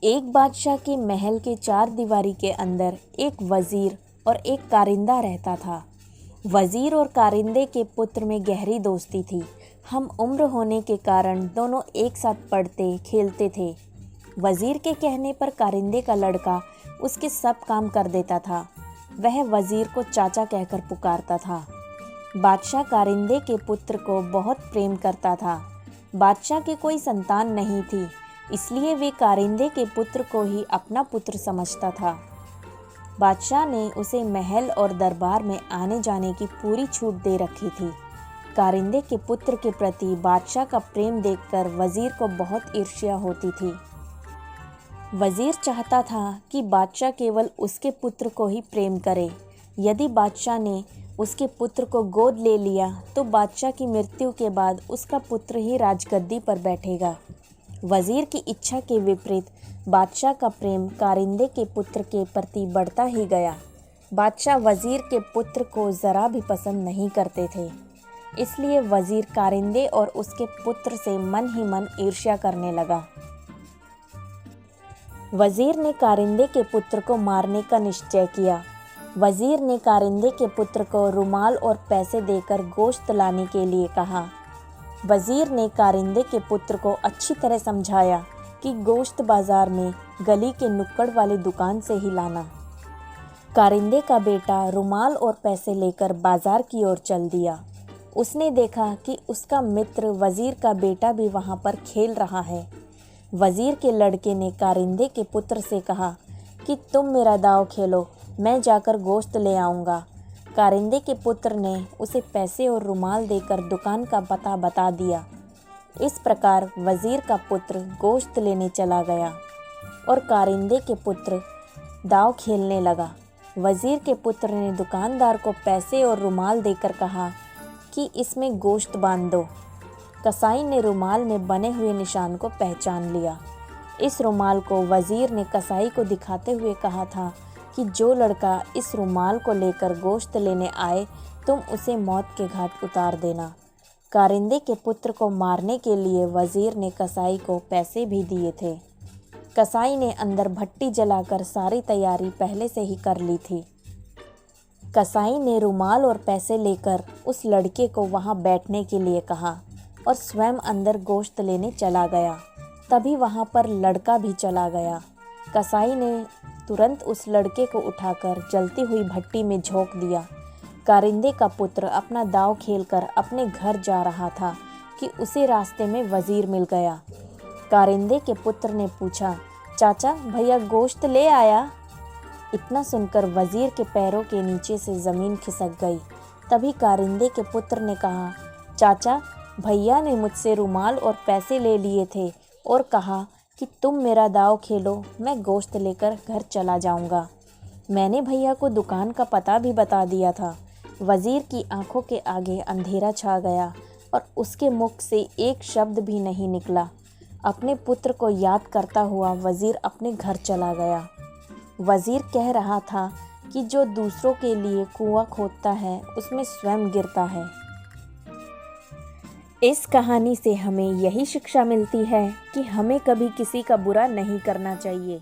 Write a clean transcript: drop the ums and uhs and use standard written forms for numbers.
एक बादशाह के महल के चार दीवारी के अंदर एक वजीर और एक कारिंदा रहता था। वजीर और कारिंदे के पुत्र में गहरी दोस्ती थी। हम उम्र होने के कारण दोनों एक साथ पढ़ते खेलते थे। वजीर के कहने पर कारिंदे का लड़का उसके सब काम कर देता था। वह वजीर को चाचा कहकर पुकारता था। बादशाह कारिंदे के पुत्र को बहुत प्रेम करता था। बादशाह की कोई संतान नहीं थी, इसलिए वे कारिंदे के पुत्र को ही अपना पुत्र समझता था। बादशाह ने उसे महल और दरबार में आने जाने की पूरी छूट दे रखी थी। कारिंदे के पुत्र के प्रति बादशाह का प्रेम देखकर वजीर को बहुत ईर्ष्या होती थी। वजीर चाहता था कि बादशाह केवल उसके पुत्र को ही प्रेम करे। यदि बादशाह ने उसके पुत्र को गोद ले लिया तो बादशाह की मृत्यु के बाद उसका पुत्र ही राजगद्दी पर बैठेगा। वजीर की इच्छा के विपरीत बादशाह का प्रेम कारिंदे के पुत्र के प्रति बढ़ता ही गया। बादशाह वजीर के पुत्र को ज़रा भी पसंद नहीं करते थे, इसलिए वजीर कारिंदे और उसके पुत्र से मन ही मन ईर्ष्या करने लगा। वजीर ने कारिंदे के पुत्र को मारने का निश्चय किया। वजीर ने कारिंदे के पुत्र को रुमाल और पैसे देकर गोश्त लाने के लिए कहा। वजीर ने कारिंदे के पुत्र को अच्छी तरह समझाया कि गोश्त बाजार में गली के नुक्कड़ वाली दुकान से ही लाना। कारिंदे का बेटा रुमाल और पैसे लेकर बाजार की ओर चल दिया। उसने देखा कि उसका मित्र वजीर का बेटा भी वहां पर खेल रहा है। वजीर के लड़के ने कारिंदे के पुत्र से कहा कि तुम मेरा दांव खेलो, मैं जाकर गोश्त ले आऊँगा। कारिंदे के पुत्र ने उसे पैसे और रुमाल देकर दुकान का पता बता दिया। इस प्रकार वजीर का पुत्र गोश्त लेने चला गया और कारिंदे के पुत्र दांव खेलने लगा। वजीर के पुत्र ने दुकानदार को पैसे और रुमाल देकर कहा कि इसमें गोश्त बांध दो। कसाई ने रुमाल में बने हुए निशान को पहचान लिया। इस रुमाल को वजीर ने कसाई को दिखाते हुए कहा था कि जो लड़का इस रुमाल को लेकर गोश्त लेने आए तुम उसे मौत के घाट उतार देना। कारिंदे के पुत्र को मारने के लिए वजीर ने कसाई को पैसे भी दिए थे। कसाई ने अंदर भट्टी जलाकर सारी तैयारी पहले से ही कर ली थी। कसाई ने रुमाल और पैसे लेकर उस लड़के को वहां बैठने के लिए कहा और स्वयं अंदर गोश्त लेने चला गया। तभी वहां पर लड़का भी चला गया। कसाई ने तुरंत उस लड़के को उठाकर जलती हुई भट्टी में झोंक दिया। कारिंदे का पुत्र अपना दांव खेलकर अपने घर जा रहा था कि उसे रास्ते में वजीर मिल गया। कारिंदे के पुत्र ने पूछा, चाचा भैया गोश्त ले आया? इतना सुनकर वजीर के पैरों के नीचे से ज़मीन खिसक गई। तभी कारिंदे के पुत्र ने कहा, चाचा भैया ने मुझसे रुमाल और पैसे ले लिए थे और कहा कि तुम मेरा दांव खेलो, मैं गोश्त लेकर घर चला जाऊंगा। मैंने भैया को दुकान का पता भी बता दिया था। वजीर की आंखों के आगे अंधेरा छा गया और उसके मुख से एक शब्द भी नहीं निकला। अपने पुत्र को याद करता हुआ वजीर अपने घर चला गया। वजीर कह रहा था कि जो दूसरों के लिए कुआं खोदता है उसमें स्वयं गिरता है। इस कहानी से हमें यही शिक्षा मिलती है कि हमें कभी किसी का बुरा नहीं करना चाहिए।